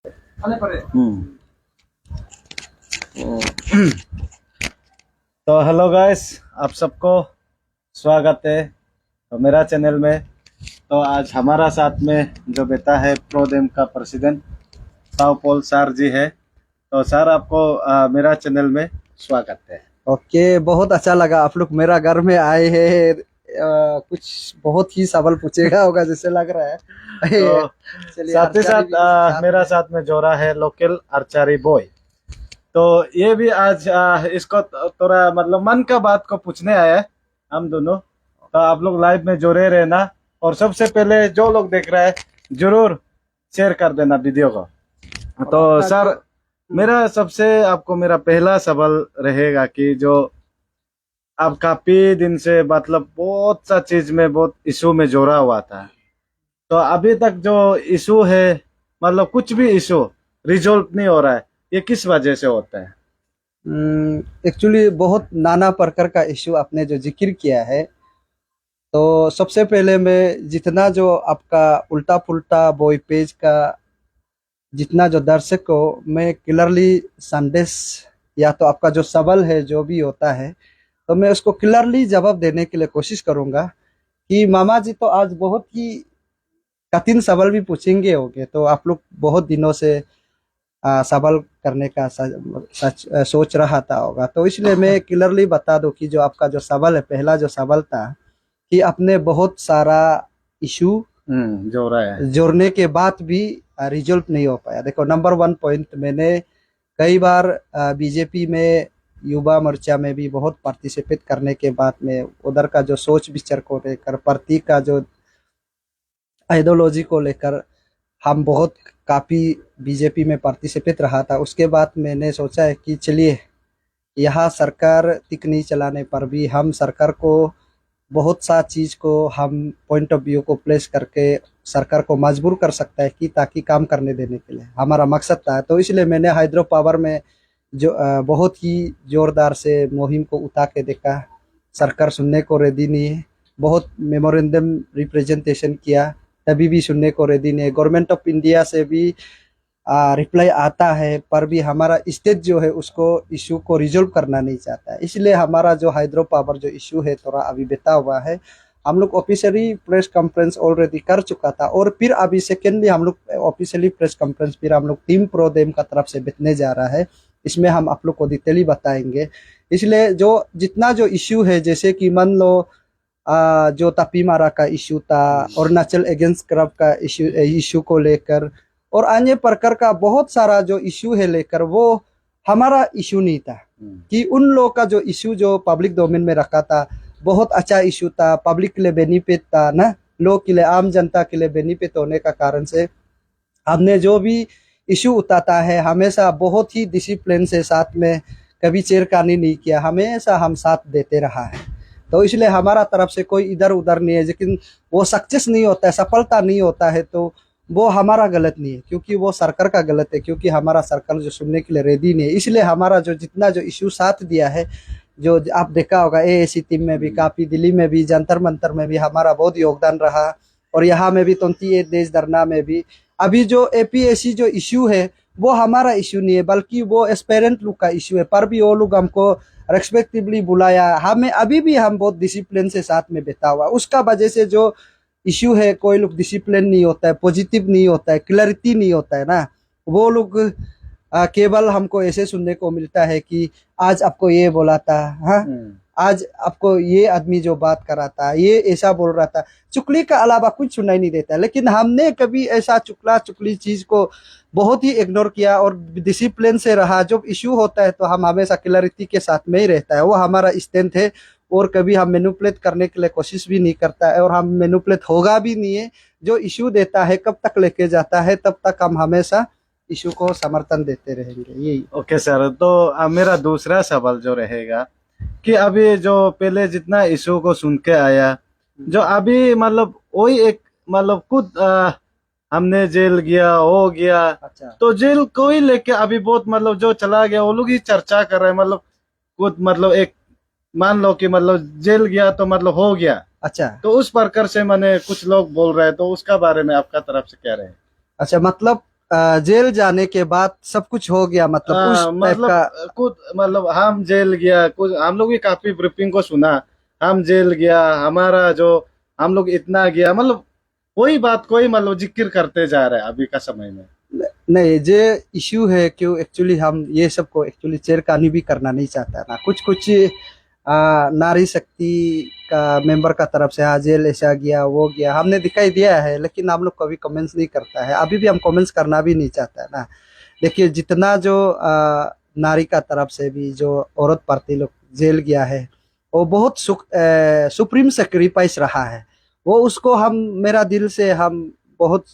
तो hello guys, आप सबको स्वागत है तो मेरा चैनल में। तो आज हमारा साथ में जो बेटा है प्रोडेम का प्रेसिडेंट साओ पॉल सर जी है। तो सर आपको मेरा चैनल में स्वागत है। ओके, बहुत अच्छा लगा आप लोग मेरा घर में आए हैं। कुछ बहुत ही सवाल पूछेगा होगा जैसे लग रहा है। तो चलिए, साथ ही साथ मेरा साथ में जोड़ा है लोकल आर्चरी बॉय। तो ये भी आज इसको थोड़ा मतलब मन का बात को पूछने आया है हम दोनों। तो आप लोग लाइव में जुड़े रहना, और सबसे पहले जो लोग देख रहे हैं जरूर शेयर कर देना वीडियो को। तो सर मेरा सबसे आपको मेरा पहला सवाल रहेगा कि जो आप काफी दिन से मतलब बहुत सा चीज में बहुत इशू में जोड़ा हुआ था, तो अभी तक जो इशू है मतलब कुछ भी इशू रिजोल्व नहीं हो रहा है, ये किस वजह से होता है? एक्चुअली बहुत नाना प्रकार का इश्यू आपने जो जिक्र किया है। तो सबसे पहले मैं जितना जो आपका उल्टा पुल्टा बॉय पेज का जितना जो दर्शक को मैं क्लियरली संदेश या तो आपका जो सवाल है जो भी होता है, तो मैं उसको क्लियरली जवाब देने के लिए कोशिश करूंगा कि मामा जी तो आज बहुत ही कठिन सवाल भी पूछेंगे होंगे। तो आप लोग बहुत दिनों से सवाल करने का सोच रहा था होगा, तो इसलिए मैं क्लियरली बता दूं कि जो आपका जो सवाल है, पहला जो सवाल था कि आपने बहुत सारा इशू जोड़ने के बाद भी रिजल्ट नहीं हो पाया। देखो, नंबर 1 पॉइंट, मैंने कई बार बीजेपी में युवा मोर्चा में भी बहुत पार्टिसिपेट करने के बाद में उधर का जो सोच विचार को लेकर, प्रतीक का जो आइडियोलॉजी को लेकर हम बहुत काफ़ी बीजेपी में पार्टिसिपेट रहा था। उसके बाद मैंने सोचा है कि चलिए, यहाँ सरकार तिकनी चलाने पर भी हम सरकार को बहुत सा चीज़ को हम पॉइंट ऑफ व्यू को प्लेस करके सरकार को मजबूर कर सकता है कि ताकि काम करने देने के लिए हमारा मकसद था। तो इसलिए मैंने हाइड्रो पावर में जो बहुत ही जोरदार से मुहिम को उठा के देखा। सरकार सुनने को रेडी नहीं है। बहुत मेमोरेंडम रिप्रेजेंटेशन किया, तभी भी सुनने को रेडी नहीं है। गवर्नमेंट ऑफ इंडिया से भी रिप्लाई आता है, पर भी हमारा स्टेट जो है उसको इशू को रिजोल्व करना नहीं चाहता है। इसलिए हमारा जो हाइड्रो पावर जो इशू है थोड़ा अभी बेटा हुआ है। हम लोग ऑफिशियली प्रेस कॉन्फ्रेंस ऑलरेडी कर चुका था, और फिर अभी सेकेंडली हम लोग ऑफिशियली प्रेस कॉन्फ्रेंस फिर हम लोग टीम प्रोडेम का तरफ से बैठने जा रहा है। इसमें हम आप लोग को डिटेली बताएंगे। इसलिए जो जितना जो इशू है, जैसे कि मान लो जो तापी मारा का इशू था, अरुणाचल अगेंस्ट करप्ट का इशू को लेकर, और अन्य प्रकार का बहुत सारा जो इशू है लेकर, वो हमारा इशू नहीं था। कि उन लोगों का जो इशू जो पब्लिक डोमेन में रखा था बहुत अच्छा इशू था, पब्लिक के लिए बेनिफिट था ना, लोग के लिए, आम जनता के लिए बेनिफिट होने का कारण से हमने जो भी इशू उठाता है हमेशा बहुत ही डिसिप्लिन से साथ में, कभी छेड़खानी नहीं किया, हमेशा हम साथ देते रहा है। तो इसलिए हमारा तरफ से कोई इधर उधर नहीं है। लेकिन वो सक्सेस नहीं होता है, सफलता नहीं होता है, तो वो हमारा गलत नहीं है, क्योंकि वो सरकार का गलत है, क्योंकि हमारा सरकार जो सुनने के लिए रेडी नहीं है। इसलिए हमारा जो जितना जो इशू साथ दिया है, जो आप देखा होगा एएसी टीम में भी, काफी दिल्ली में भी, जंतर मंतर में भी हमारा बहुत योगदान रहा, और यहाँ में भी 28 देश धरना में भी। अभी जो एपीएससी जो इशू है वो हमारा इशू नहीं है, बल्कि वो एस्पेरेंट लोग का इशू है, पर भी वो लोग हमको रेस्पेक्टिवली बुलाया। हमें अभी भी हम बहुत डिसिप्लिन से साथ में बैठा हुआ, उसका वजह से जो इश्यू है, कोई लोग डिसिप्लिन नहीं होता है, पॉजिटिव नहीं होता है, क्लैरिटी नहीं होता है ना, वो लोग केवल हमको ऐसे सुनने को मिलता है कि आज आपको ये बोला था, हाँ आज आपको ये आदमी जो बात कर रहा था ये ऐसा बोल रहा था, चुगली का अलावा कुछ सुनाई नहीं देता। लेकिन हमने कभी ऐसा चुगली चीज को बहुत ही इग्नोर किया और डिसिप्लिन से रहा। जब इश्यू होता है तो हम हमेशा क्लैरिटी के साथ में ही रहता है, वो हमारा स्टैंड है, और कभी हम मैनिपुलेट करने के लिए कोशिश भी नहीं करता है, और हम मैनिपुलेट होगा भी नहीं है। जो इशू देता है, कब तक लेके जाता है, तब तक हम हमेशा इशू को समर्थन देते रहेंगे। यही। ओके सर, तो मेरा दूसरा सवाल जो रहेगा कि अभी जो पहले जितना इशू को सुन के आया, जो अभी मतलब वही एक मतलब खुद हमने जेल गया हो गया, अच्छा। तो जेल कोई लेके अभी बहुत मतलब जो चला गया वो लोग ही चर्चा कर रहे हैं, मतलब खुद मतलब एक मान लो कि मतलब जेल गया तो मतलब हो गया। अच्छा, तो उस प्रकार से मैंने कुछ लोग बोल रहे हैं, तो उसका बारे में आपका तरफ से क्या रहे? अच्छा, मतलब जेल जाने के बाद सब कुछ हो गया, मतलब उस टाइप मतलब का। कुछ मतलब हम जेल गया, कुछ हम लोग भी काफी ब्रीफिंग को सुना। हम जेल गया, हमारा जो हम लोग इतना गया, मतलब कोई बात कोई मतलब जिक्र करते जा रहे हैं अभी का समय में। नहीं, जे इश्यू है क्यों, एक्चुअली हम ये सब को एक्चुअली चेरकानी भी करना नहीं चाहता ना। कुछ कुछ नारी शक्ति का मेंबर का तरफ से हाँ जेल ऐसा गया वो गया हमने दिखाई दिया है, लेकिन हम लोग कभी कमेंट्स नहीं करता है, अभी भी हम कमेंट्स करना भी नहीं चाहता है ना। देखिए जितना जो नारी का तरफ से भी जो औरत पार्टी लोग जेल गया है, वो बहुत सुप्रीम सेक्रीफाइस रहा है। वो उसको हम मेरा दिल से हम बहुत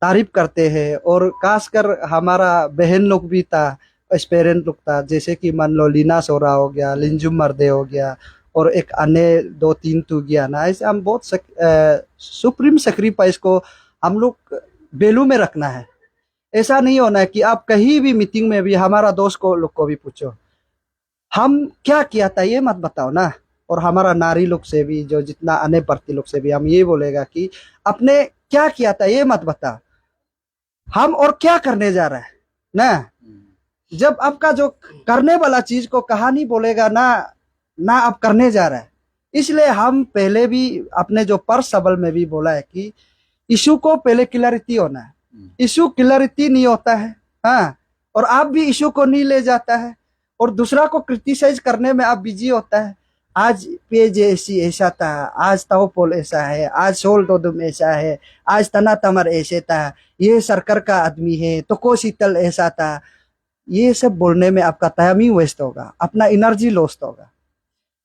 तारीफ करते हैं। और खासकर हमारा बहन लोग भी था, एस्पेरेंट लोग था, जैसे कि मान लो लीना सोरा हो गया, लिंजुम मर्दे हो गया, और एक अन्य दो तीन तो गया ना। ऐसे हम बहुत सुप्रीम सेक्रीफाइस को हम लोग बेलू में रखना है। ऐसा नहीं होना है कि आप कहीं भी मीटिंग में भी हमारा दोस्त को लोग को भी पूछो हम क्या किया था ये मत बताओ ना। और हमारा नारी लोग से भी जो जितना अन्य प्रति लोग से भी हम ये बोलेगा कि आपने क्या किया था ये मत बता, हम और क्या करने जा रहे हैं ना। जब आपका जो करने वाला चीज को कहानी बोलेगा ना, ना आप करने जा रहे हैं। इसलिए हम पहले भी अपने जो पर सबल में भी बोला है कि इशू को पहले क्लैरिटी होना है। इशू क्लैरिटी नहीं होता है, हाँ, और आप भी इशू को नहीं ले जाता है और दूसरा को क्रिटिसाइज करने में आप बिजी होता है। आज पेज ऐसी ऐसा था, आज ताओपोल ऐसा है, आज सोल दोदुम ऐसा है, आज तना तमर ऐसे था, ये सरकार का आदमी है तो को शीतल ऐसा था। ये सब बोलने में आपका टाइम ही वेस्ट होगा, अपना एनर्जी लॉस्ट होगा।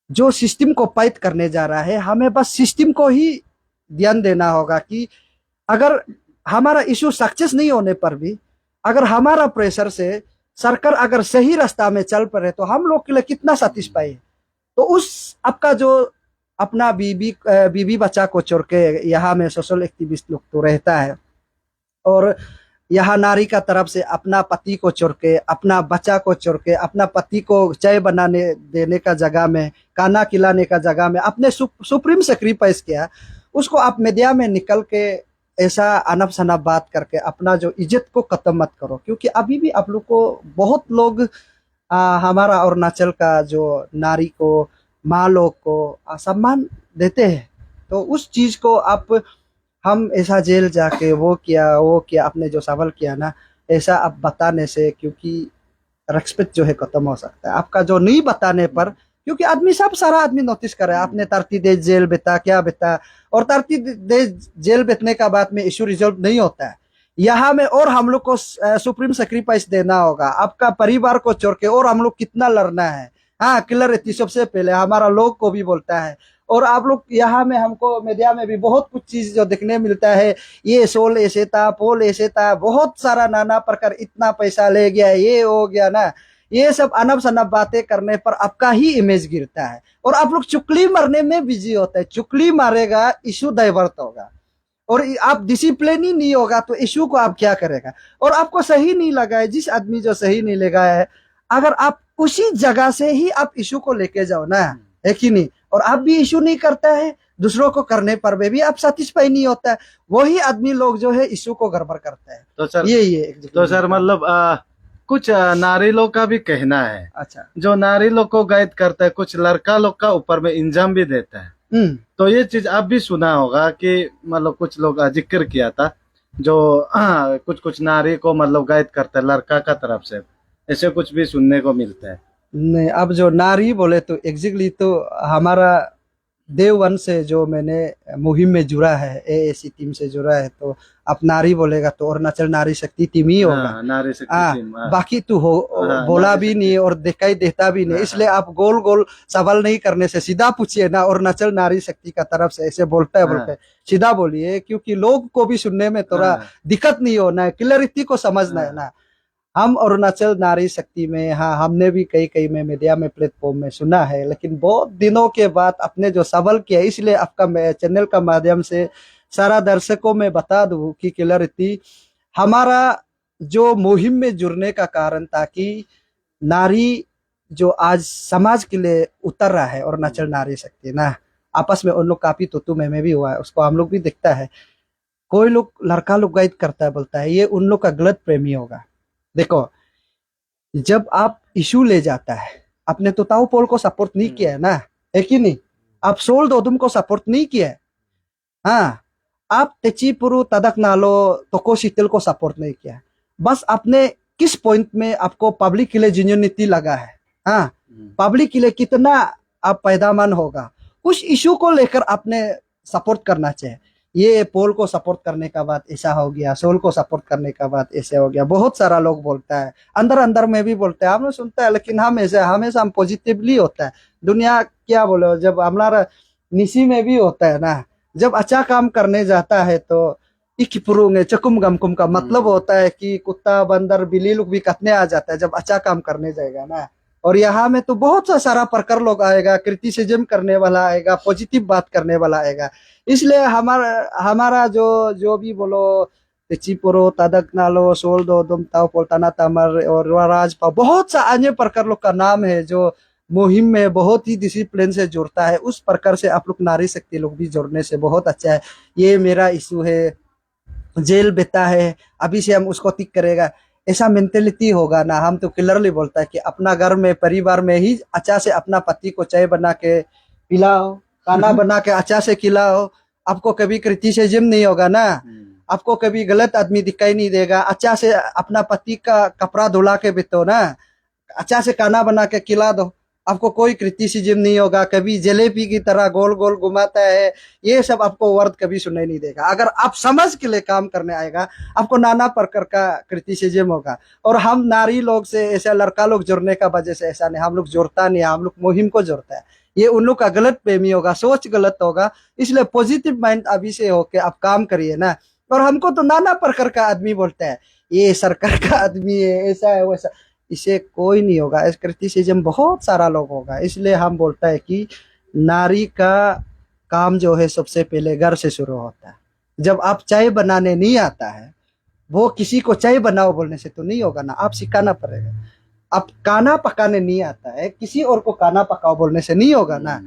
जो सिस्टम को फाइट करने जा रहा है हमें बस सिस्टम को ही ध्यान देना होगा कि अगर हमारा इशू सक्सेस नहीं होने पर भी अगर हमारा प्रेशर से सरकार अगर सही रास्ता में चल पड़े तो हम लोग के लिए कितना सेटिस्फाई है। तो उस आपका जो अपना बीबी बच्चा को छोड़ के यहाँ में सोशल एक्टिविस्ट लोग तो रहता है, और यहाँ नारी का तरफ से अपना पति को छोड़ के, अपना बच्चा को छोड़ के, अपना पति को चाय बनाने देने का जगह में, खाना खिलाने का जगह में अपने सुप्रीम सेक्रीफाइस किया, उसको आप मीडिया में निकल के ऐसा अनब शनब बात करके अपना जो इज्जत को खत्म मत करो। क्योंकि अभी भी आप लोग को बहुत लोग हमारा अरुणाचल का जो नारी को, माँ लोग को सम्मान देते हैं। तो उस चीज को आप हम ऐसा जेल जाके वो किया आपने जो सवाल किया ना, ऐसा आप बताने से क्योंकि रेस्पेक्ट जो है खत्म हो सकता है आपका जो नहीं बताने पर। क्योंकि आदमी सब सारा आदमी नोटिस करे आपने 30 डेज जेल बिता क्या बिता, और 30 डेज जेल बितने का बाद में इशू रिजॉल्व नहीं होता है। यहाँ में और हम लोग को सुप्रीम सेक्रीफाइस देना होगा, आपका परिवार को छोड़ के और हम लोग कितना लड़ना है। हाँ क्लियर रहती सबसे पहले हमारा लोग को भी बोलता है। और आप लोग यहाँ में हमको मीडिया में भी बहुत कुछ चीज जो देखने मिलता है, ये सोल ऐसे था, पोल ऐसे था, बहुत सारा नाना प्रकार, इतना पैसा ले गया, ये हो गया ना। ये सब अनब शनब बातें करने पर आपका ही इमेज गिरता है और आप लोग चुगली मारने में बिजी होते हैं। चुगली मारेगा इशू डाइवर्ट होगा, और आप डिसिप्लिन ही नहीं होगा तो इशू को आप क्या करेगा। और आपको सही नहीं लगा है, जिस आदमी जो सही नहीं लगा है, अगर आप उसी जगह से ही आप इशू को लेके जाओ ना, है कि नहीं। और आप भी इशू नहीं करता है, दूसरों को करने पर भी आप सेटिस्फाई नहीं होता है, वही आदमी लोग जो है इशू को गड़बड़ करता है। तो सर ये तो सर मतलब कुछ नारी लोग का भी कहना है, अच्छा, जो नारी लोग को गाइड करता है, कुछ लड़का लोग का ऊपर में इंजाम भी देता है। तो ये चीज आप भी सुना होगा कि मतलब कुछ लोग जिक्र किया था जो कुछ कुछ नारी को मतलब गाइड करता है लड़का का तरफ से, ऐसे कुछ भी सुनने को मिलता है। नहीं, अब जो नारी बोले तो एग्जैक्टली तो हमारा डे वन से जो मैंने मुहिम में जुड़ा है, एएसी टीम से जुड़ा है, तो आप नारी बोलेगा तो अरुणाचल नारी शक्ति टीम ही होगा। नारी शक्ति टीम, बाकी तो बोला भी नहीं और दिखाई देता भी नहीं। इसलिए आप गोल गोल सवाल नहीं करने से सीधा पूछिए ना, अरुणाचल नारी शक्ति का तरफ से ऐसे बोलता है बोलते सीधा बोलिए, क्योंकि लोग को भी सुनने में थोड़ा दिक्कत नहीं होना है, क्लैरिटी को समझना है ना। हम अरुणाचल नारी शक्ति में, हाँ हमने भी कई कई में मीडिया में प्लेटफॉर्म में सुना है, लेकिन बहुत दिनों के बाद अपने जो सवाल किया, इसलिए आपका चैनल का माध्यम से सारा दर्शकों में बता दूं कि क्लैरिटी हमारा जो मुहिम में जुड़ने का कारण था कि नारी जो आज समाज के लिए उतर रहा है, अरुणाचल नारी शक्ति ना, आपस में उन लोग काफी तो में भी हुआ है, उसको हम लोग भी देखता है। कोई लोग लड़का लोग गाइड करता है, बोलता है ये उन लोग का गलत प्रेमी होगा। देखो, जब आप इशू ले जाता है, आपने तो ताऊ पोल को सपोर्ट नहीं किया है ना, है कि नहीं? आप सोल दोदुम को सपोर्ट नहीं किया है। हाँ, आप तेचीपुरु तदक नालो तोको शीतल को सपोर्ट नहीं किया है। बस आपने किस पॉइंट में आपको पब्लिक के लिए जिन्यूनिटी लगा है, हाँ, पब्लिक के लिए कितना आप पैदावान होगा, उस इशू को लेकर आपने सपोर्ट करना चाहिए। ये पोल को सपोर्ट करने का बाद ऐसा हो गया, सोल को सपोर्ट करने का बाद ऐसे हो गया, बहुत सारा लोग बोलता है, अंदर अंदर में भी बोलता है, हम लोग सुनता है, लेकिन हम ऐसे हमेशा हम पॉजिटिवली होता है। दुनिया क्या बोलो, जब हमारा निशी में भी होता है ना, जब अच्छा काम करने जाता है तो इकिपुरुंगे चकुम गमकुम का मतलब होता है कि कुत्ता बंदर बिल्ली लोग भी कतने आ जाता है जब अच्छा काम करने जाएगा ना। और यहाँ में तो बहुत सा सारा प्रकार लोग आएगा, क्रिटिसिज्म करने वाला आएगा, पॉजिटिव बात करने वाला आएगा। इसलिए हमारा हमारा जो जो भी बोलो, तेचीपुरो तदक नालो सोल दो दुम ताओ पोल्टाना तमर और राजपा, बहुत सा अन्य प्रकार लोग का नाम है जो मुहिम में बहुत ही डिसिप्लिन से जुड़ता है। उस प्रकार से आप लोग नारी शक्ति लोग भी जुड़ने से बहुत अच्छा है। ये मेरा इशू है, जेल बेटा है, अभी से हम उसको टिक करेगा, ऐसा मेंटेलिटी होगा ना। हम तो क्लियरली बोलता है कि अपना घर में परिवार में ही अच्छा से अपना पति को चाय बना के पिलाओ, खाना बना के अच्छा से खिलाओ, आपको कभी क्रिटिसिज्म नहीं होगा ना, आपको कभी गलत आदमी दिखाई नहीं देगा। अच्छा से अपना पति का कपड़ा धुला के बितो ना, अच्छा से खाना बना के खिला दो, आपको कोई क्रिटिसिज्म नहीं होगा। कभी जलेबी की तरह गोल गोल घुमाता है, ये सब आपको वर्ड कभी सुनाई नहीं देगा। अगर आप समझ के लिए काम करने आएगा, आपको नाना प्रकार का क्रिटिसिज्म होगा। और हम नारी लोग से ऐसा लड़का लोग जुड़ने का वजह से ऐसा नहीं, हम लोग जुड़ता नहीं, हम लोग मुहिम को जुड़ता है। ये उन लोग का गलत प्रेमी होगा, सोच गलत होगा। इसलिए पॉजिटिव माइंड अभी से होके आप काम करिए ना। और हमको तो नाना प्रकार का आदमी बोलता है, ये सरकार का आदमी है, ऐसा है वैसा, इसे कोई नहीं होगा। इस क्रिटिसिज्म बहुत सारा लोग होगा। इसलिए हम बोलता है कि नारी का काम जो है सबसे पहले घर से शुरू होता है। जब आप चाय बनाने नहीं आता है, वो किसी को चाय बनाओ बोलने से तो नहीं होगा ना, आप सिखाना पड़ेगा। आप खाना पकाने नहीं आता है, किसी और को खाना पकाओ बोलने से नहीं होगा ना।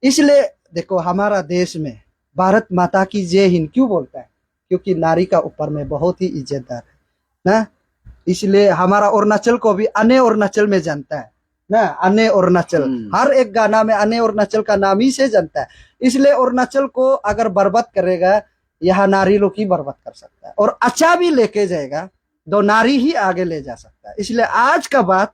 इसलिए देखो, हमारा देश में भारत माता की जय हिंद क्यों बोलता है? क्योंकि नारी का ऊपर में बहुत ही इज्जतदार है ना। इसलिए हमारा अरुणाचल को भी अने अरुणाचल में जानता है ना, अने अरुणाचल, हर एक गाना में अने अरुणाचल का नाम ही से जानता है। इसलिए अरुणाचल को अगर बर्बाद करेगा, यहाँ नारी लोग ही बर्बाद कर सकता है। और अच्छा भी लेके जाएगा, दो नारी ही आगे ले जा सकता है। इसलिए आज का बात,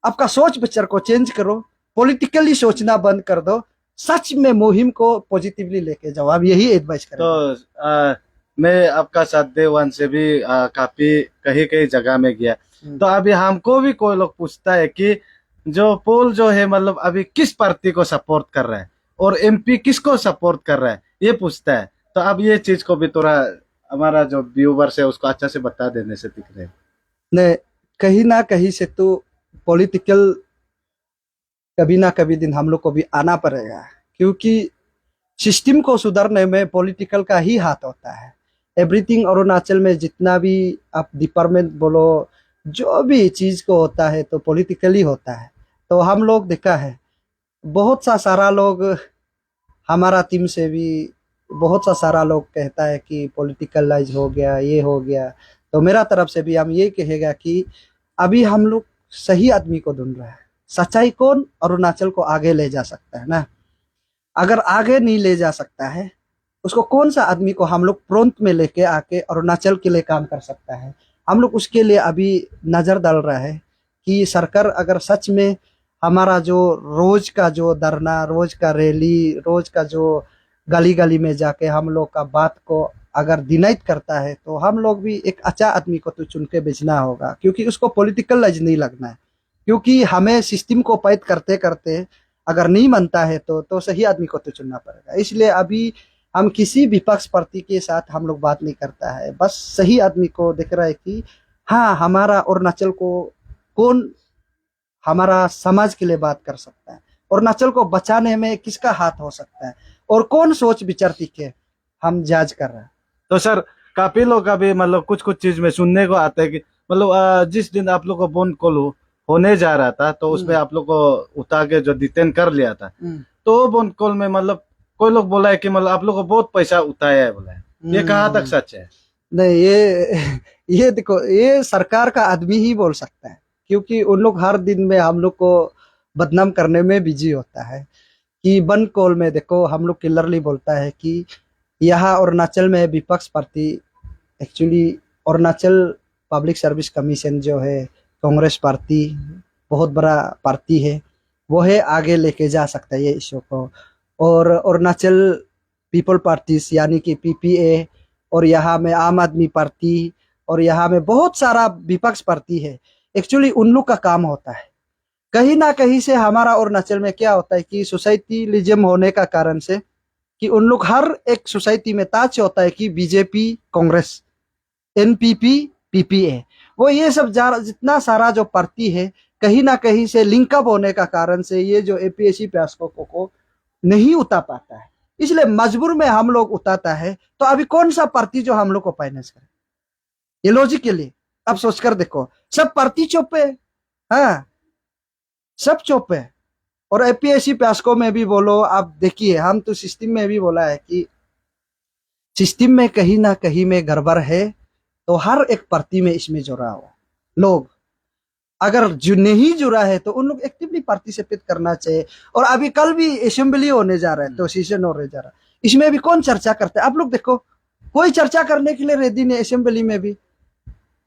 आपका सोच विचार को चेंज करो, पॉलिटिकली सोचना बंद कर दो, सच में मुहिम को पॉजिटिवली लेके जाओ। आप यही एडवाइस करें। तो मैं आपका साथ डे वन से भी काफी कहीं कहीं जगह में गया। तो अभी हमको भी कोई लोग पूछता है कि जो पोल जो है मतलब अभी किस पार्टी को सपोर्ट कर रहा है और एमपी किसको सपोर्ट कर रहा है, ये पूछता है। तो अब ये चीज को भी थोड़ा हमारा जो व्यूवर्स है उसको अच्छा से बता देने से दिख रहे ने कहीं ना कहीं से तो पॉलिटिकल कभी ना कभी दिन हम लोग को भी आना पड़ेगा, क्योंकि सिस्टम को सुधारने में पॉलिटिकल का ही हाथ होता है। एवरीथिंग अरुणाचल में जितना भी आप डिपार्टमेंट बोलो, जो भी चीज को होता है तो पॉलिटिकली होता है। तो हम लोग देखा है, बहुत सा सारा लोग हमारा टीम से भी बहुत सा सारा लोग कहता है कि पॉलिटिकलाइज हो गया, ये हो गया। तो मेरा तरफ से भी हम ये कहेगा कि अभी हम लोग सही आदमी को ढूंढ रहा है। सच्चाई कौन अरुणाचल को आगे ले जा सकता है ना। अगर आगे नहीं ले जा सकता है, उसको कौन सा आदमी को हम लोग फ्रंट में लेके आके अरुणाचल के लिए काम कर सकता है। हम लोग उसके लिए अभी नजर डाल रहा है कि सरकार अगर सच में हमारा जो रोज का जो धरना, रोज का रैली, रोज का जो गली गली में जाके हम लोग का बात को अगर डिनाइट करता है, तो हम लोग भी एक अच्छा आदमी को तो चुन के बेचना होगा, क्योंकि उसको पॉलिटिकल लाइज नहीं लगना है। क्योंकि हमें सिस्टम को पैद करते करते अगर नहीं मानता है तो सही आदमी को तो चुनना पड़ेगा। इसलिए अभी हम किसी विपक्ष पार्टी के साथ हम लोग बात नहीं करता है, बस सही आदमी को देख रहा है कि हाँ, हमारा अरुणाचल को कौन हमारा समाज के लिए बात कर सकता है, अरुणाचल को बचाने में किसका हाथ हो सकता है, और कौन सोच विचार के हम जांच कर रहे हैं। तो सर, काफी लोग अभी मतलब कुछ कुछ चीज में सुनने को आता है कि मतलब जिस दिन आप लोग को बोन कॉल होने जा रहा था तो उसमें आप लोग को उतार के जो डिटेन कर लिया था, तो बोन कॉल में मतलब कोई लोग बोला है कि मतलब आप लोग को बहुत पैसा उठाया है बोला है। ये कहाँ तक सच है? नहीं, ये देखो, ये सरकार का आदमी ही बोल सकता है, क्योंकि उन लोग हर दिन में हम लोग को बदनाम करने में बिजी होता है। कि वन कॉल में देखो, हम लोग क्लियरली बोलता है कि यहाँ अरुणाचल में विपक्ष party, actually Arunachal public service commission जो है, कांग्रेस पार्टी बहुत बड़ा पार्टी है, वो है आगे लेके जा सकता है ये इशू को। और अरुणाचल पीपल पार्टीज यानी कि पीपीए, और यहाँ में आम आदमी पार्टी, और यहाँ में बहुत सारा विपक्ष पार्टी है। एक्चुअली उन लोग का काम होता है, कहीं ना कहीं से हमारा अरुणाचल में क्या होता है कि सोसाइटीलिज्म होने का कारण से, कि उन लोग हर एक सोसाइटी में ताज होता है कि बीजेपी, कांग्रेस, एनपीपी, पीपीए, वो ये सब जितना सारा जो पार्टी है, कहीं ना कहीं से लिंकअप होने का कारण से ये जो एपीएससी प्यास्को को नहीं उतार पाता है, इसलिए मजबूर में हम लोग उतारता है। तो अभी कौन सा पार्टी जो हम लोग को फाइनेंस करे, ये लॉजिक के लिए अब सोचकर देखो, सब पार्टी चुप है, हाँ सब चुप है। और एपीएससी प्यास्को में भी बोलो, आप देखिए, हम तो सिस्टम में भी बोला है कि सिस्टम में कहीं ना कहीं में गड़बड़ है, तो हर एक पार्टी में इसमें जुड़ा हो लोग, अगर जो नहीं जुड़ा है तो उन लोग एक्टिवली पार्टिसिपेट करना चाहिए। और अभी कल भी असेंबली होने जा रहा है, तो सेशन होने जा रहा है, इसमें भी कौन चर्चा करता है? आप लोग देखो, कोई चर्चा करने के लिए रेडी नहीं असेंबली में भी।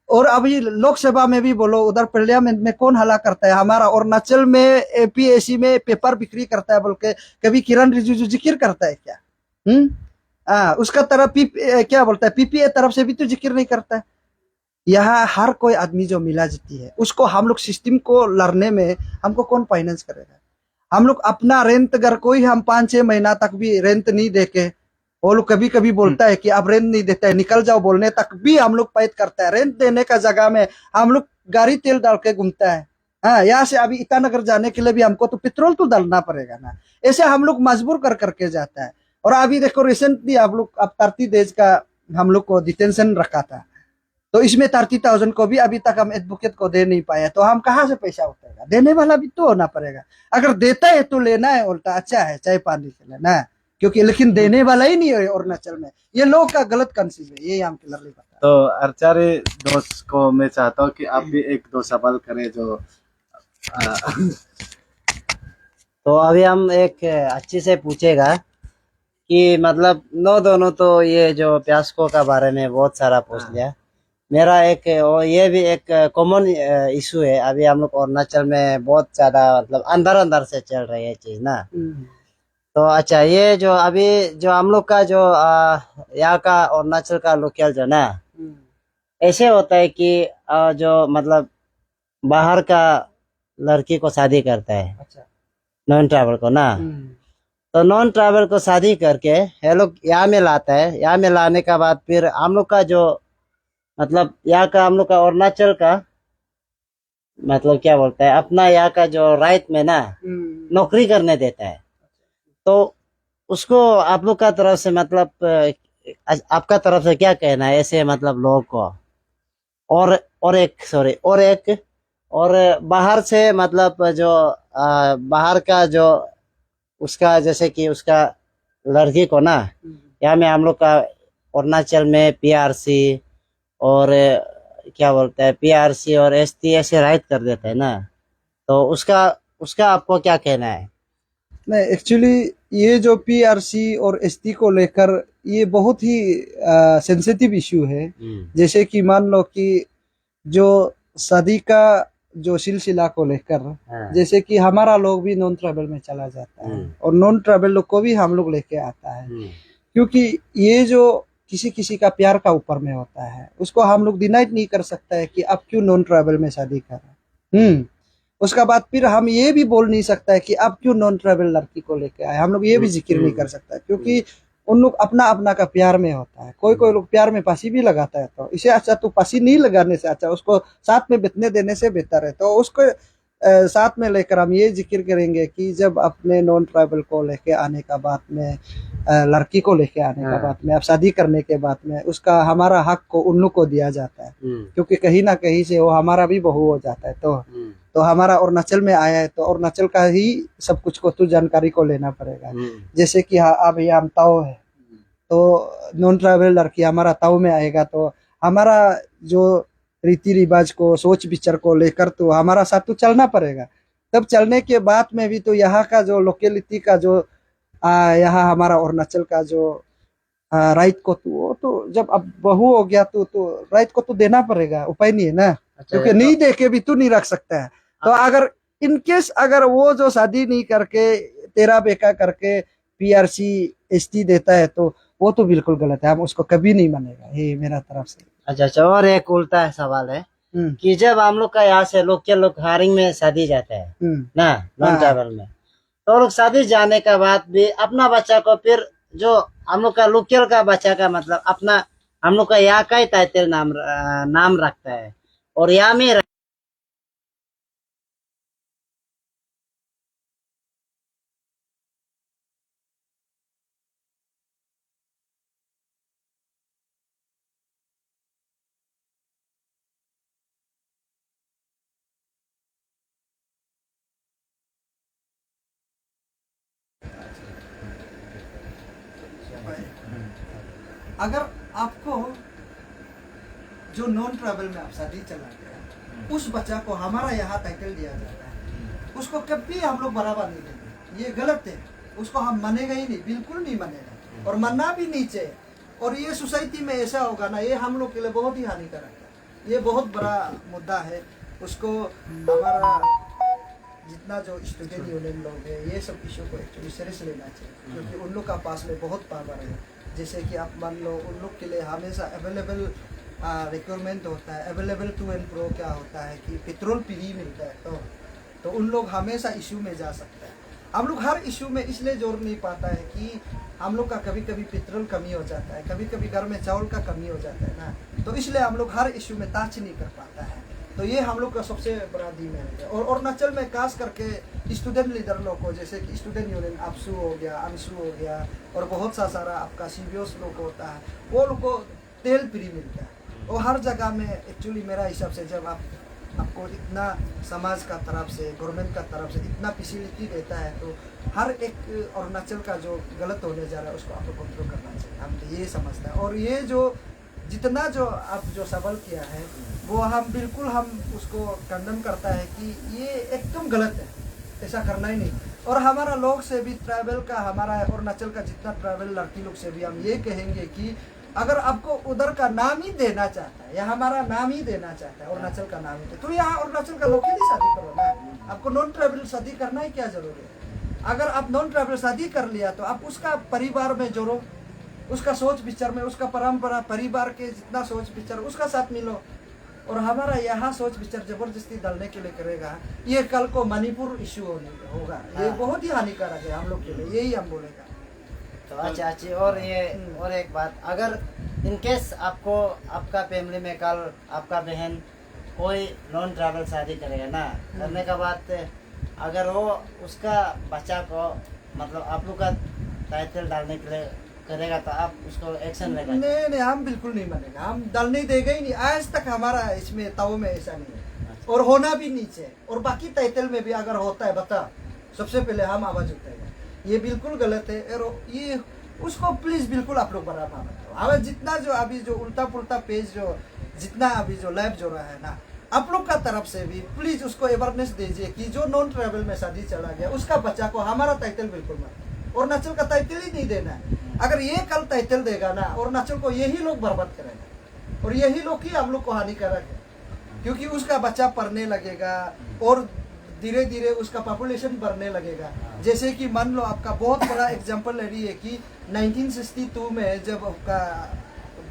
और अभी लोकसभा में भी बोलो, उधर पार्लियामेंट में कौन हल्ला करता है? हमारा अरुणाचल में एपीएससी में पेपर बिक्री करता है बोल के कभी किरण रिजिजू जिक्र करता है क्या? उसका तरफ क्या बोलता है, पीपीए तरफ से भी तो जिक्र नहीं करता है। यहाँ हर कोई आदमी जो मिला जीती है, उसको हम लोग सिस्टम को लड़ने में हमको कौन फाइनेंस करेगा? हम लोग अपना रेंट, अगर कोई हम 5-6 महीना तक भी रेंट नहीं देके, वो लोग कभी कभी बोलता है कि अब रेंट नहीं देता है निकल जाओ, बोलने तक भी हम लोग पैद करता है। रेंट देने का जगह में हम लोग गाड़ी तेल डाल के घूमता है। हाँ, यहाँ से अभी ईटानगर जाने के लिए भी हमको तो पेट्रोल तो डालना पड़ेगा ना, ऐसे हम लोग मजबूर कर करके जाता है। और अभी देखो, रिसेंटली आप लोग, अब 30 डेज का हम लोग को डिटेंशन रखा था, तो इसमें 30,000 को भी अभी तक हम एडवोकेट को दे नहीं पाए, तो हम कहाँ से पैसा उठेगा? देने वाला भी तो होना पड़ेगा। अगर देता है तो लेना है, उल्टा अच्छा है, चाय पानी के लेना, क्योंकि लेकिन देने वाला ही नहीं है अरुणाचल में। ये लोग का गलत कंसीव है, ये हम क्लियरली बता। तो अर्चारी दोस्त को मैं चाहता हूँ कि आप भी 1-2 सवाल करें जो तो अभी हम एक अच्छी से पूछेगा कि मतलब नो दोनों तो ये जो प्यास्को का बारे में बहुत सारा पूछ लिया। मेरा एक और ये भी एक कॉमन इशू है। अभी हम लोग अरुणाचल में बहुत ज्यादा मतलब अंदर अंदर से चल रही है चीज ना। तो अच्छा, ये जो अभी जो हम लोग का जो यहाँ का अरुणाचल का लोकल जो ना, ऐसे होता है कि जो मतलब बाहर का लड़की को शादी करता है, अच्छा, नॉन ट्रैवल को ना, तो नॉन ट्रैवल को शादी करके ये लोग यहाँ में लाता है। यहाँ में लाने के बाद फिर हम लोग का जो मतलब यहाँ का हम लोग का अरुणाचल का मतलब क्या बोलता है, अपना यहाँ का जो राइट में ना नौकरी करने देता है। तो उसको आप लोग का तरफ से मतलब आपका तरफ से क्या कहना है ऐसे मतलब लोगों को? और बाहर से मतलब जो बाहर का जो उसका जैसे कि उसका लड़की को ना यहाँ में हम लोग का अरुणाचल में पीआरसी और क्या बोलता है पीआरसी और एसटी ऐसे राइट कर देता है ना, तो उसका आपको क्या कहना है? नहीं, एक्चुअली ये जो पीआरसी और एसटी को लेकर ये बहुत ही सेंसिटिव इशू है। जैसे कि मान लो कि जो शादी का जो सिलसिला को लेकर, जैसे कि हमारा लोग भी नॉन ट्रैवल में चला जाता है और नॉन ट्रैवल लोग को भी हम लोग लेके आता है, क्योंकि ये जो किसी किसी का प्यार का ऊपर में होता है, उसको हम लोग डिनाई नहीं कर सकता है कि आप क्यों नॉन ट्रैवल में शादी कर रहे हैं। उसका बाद फिर हम ये भी बोल नहीं सकता है कि आप क्यों नॉन ट्रैवल लड़की को लेके आए, हम लोग ये भी जिक्र नहीं कर सकता, क्योंकि उन लोग अपना अपना का प्यार में होता है। कोई कोई लोग प्यार में फांसी भी लगाता है, तो इसे अच्छा तो फांसी नहीं लगाने से अच्छा उसको साथ में बितने देने से बेहतर है। तो उसको साथ में लेकर हम ये जिक्र करेंगे कि जब अपने नॉन ट्राइबल को लेके आने का बाद में, लड़की को लेके आने का बाद में, अब शादी करने के बाद में उसका हमारा हक को उन लोग को दिया जाता है, क्योंकि कहीं ना कहीं से वो हमारा भी बहू हो जाता है। तो हमारा अरुणाचल में आया है तो अरुणाचल का ही सब कुछ को तो जानकारी को लेना पड़ेगा। जैसे कि अब यहाँ ताओ है, तो नॉन ट्राइबल लड़की हमारा ताऊ में आएगा तो हमारा जो रीति रिवाज को सोच विचार को लेकर तो हमारा साथ तो चलना पड़ेगा। तब चलने के बाद में भी तो यहाँ का जो लोकेलिटी का जो यहाँ हमारा अरुणाचल का जो राइट को तो वो तो जब अब बहू हो गया तो राइट को तो देना पड़ेगा, उपाय नहीं है ना। क्योंकि नहीं दे के भी तो नहीं रख सकता है। तो अगर इनकेस अगर वो जो शादी नहीं करके तेरा बेका करके पीआरसी एसटी देता है तो वो तो बिल्कुल गलत है, हम उसको कभी नहीं मानेगा, ये मेरा तरफ से। अच्छा, और एक उल्टा सवाल है कि जब हम लोग का यहाँ से लोकल लोग हारिंग में शादी जाते हैं ना, नॉन ट्राइबल में, तो लोग शादी जाने के बाद भी अपना बच्चा को फिर जो हम लोग का लोकल का बच्चा का मतलब अपना हम लोग का यहाँ का ही टाइटल नाम रखता है और यहाँ में अगर आपको जो नॉन ट्रैवल में आप शादी चला गया उस बच्चा को हमारा यहाँ टाइटल दिया जाता है, उसको कभी हम लोग बराबर नहीं देंगे, ये गलत है। उसको हम मानेगा ही नहीं, बिल्कुल नहीं मानेगा और मानना भी नहीं चाहिए। और ये सोसाइटी में ऐसा होगा ना, ये हम लोग के लिए बहुत ही हानिकारक है, ये बहुत बड़ा मुद्दा है। उसको हमारा जितना जो स्टूडेंट यूनियन लोग है ये सब इशू को एक्चुअली सीरियस लेना चाहिए, क्योंकि उन लोग का पास में बहुत पावर है। जैसे कि आप मान लो उन लोग के लिए हमेशा अवेलेबल रिक्वायरमेंट होता है, अवेलेबल टू एंड प्रो क्या होता है कि पेट्रोल फ्री मिलता है, तो उन लोग हमेशा इशू में जा सकते हैं। हम लोग हर इशू में इसलिए जोड़ नहीं पाता है कि हम लोग का कभी कभी पेट्रोल कमी हो जाता है, कभी कभी घर में चावल का कमी हो जाता है ना, तो इसलिए हम लोग हर इशू में टच नहीं कर पाता है। तो ये हम लोग का सबसे बड़ा डिमेरिट है। और अरुणाचल में खास करके स्टूडेंट लीडर लोग को, जैसे कि स्टूडेंट यूनियन आपसू हो गया, अंशु हो गया और बहुत सा सारा आपका सीबीओस लोग होता है, वो लोग को तेल फ्री मिलता है। और हर जगह में एक्चुअली मेरा हिसाब से जब आपको इतना समाज का तरफ से, गवर्नमेंट का तरफ से इतना फैसिलिटी देता है तो हर एक अरुणाचल का जो गलत होने जा रहा है उसको आपको कंट्रोल करना चाहिए, हम ये समझते हैं। और ये जो जितना जो आप जो सवाल किया है वो हम बिल्कुल हम उसको कंडम करता है कि ये एकदम गलत है, ऐसा करना ही नहीं। और हमारा लोग से भी ट्राइबल का, हमारा अरुणाचल का जितना ट्राइबल लड़की लोग से भी हम ये कहेंगे कि अगर आपको उधर का नाम ही देना चाहता है या हमारा नाम ही देना चाहता है, अरुणाचल का नाम ही, तो यहाँ अरुणाचल का लोग ही शादी करो ना, आपको नॉन ट्राइबल शादी करना ही क्या जरूरी है। अगर आप नॉन ट्राइबल शादी कर लिया तो आप उसका परिवार में जोड़ो, उसका सोच विचार में, उसका परंपरा परिवार के जितना सोच विचार उसका साथ मिलो। और हमारा यहाँ सोच विचार जबरदस्ती डालने के लिए करेगा, ये कल को मणिपुर इशू होगा, ये बहुत ही हानिकारक है हम लोग के लिए, यही हम बोलेगा। तो अच्छा और ये और एक बात, अगर इनकेस आपको आपका फैमिली में कल आपका बहन कोई नॉन ट्रैवल शादी करेगा ना, करने के बाद अगर वो उसका बच्चा को मतलब आप लोग का टाइटल डालने के लिए करेगा तो आप उसको एक्शन लेगा? नहीं, हम बिल्कुल नहीं मानेगा, हम डालने देगा ही नहीं। आज तक हमारा इसमें ताऊ में ऐसा नहीं है और होना भी नहीं चाहिए। और बाकी टाइटल में भी अगर होता है बता, सबसे पहले हम आवाज उठाएगा, ये बिल्कुल गलत है। और ये उसको प्लीज बिल्कुल आप लोग बराबर बताओ। हमें जितना जो अभी जो उल्टा पुल्टा पेज जो जितना अभी जो लाइव जो रहा है ना, आप लोग का तरफ से भी प्लीज उसको अवेयरनेस दीजिए कि जो नॉन ट्रैवल में शादी चला गया उसका बच्चा को हमारा टाइटल बिल्कुल मत, अरुणाचल का टाइटल ही नहीं देना है। अगर ये कल टाइटल देगा ना, अरुणाचल को यही लोग बर्बाद करेंगे और यही लोग ही हम लोग को हानिकारक है, क्योंकि उसका बच्चा पढ़ने लगेगा और धीरे धीरे उसका पॉपुलेशन बढ़ने लगेगा। जैसे कि मान लो आपका बहुत बड़ा एग्जांपल ले रही है कि 1962 में जब आपका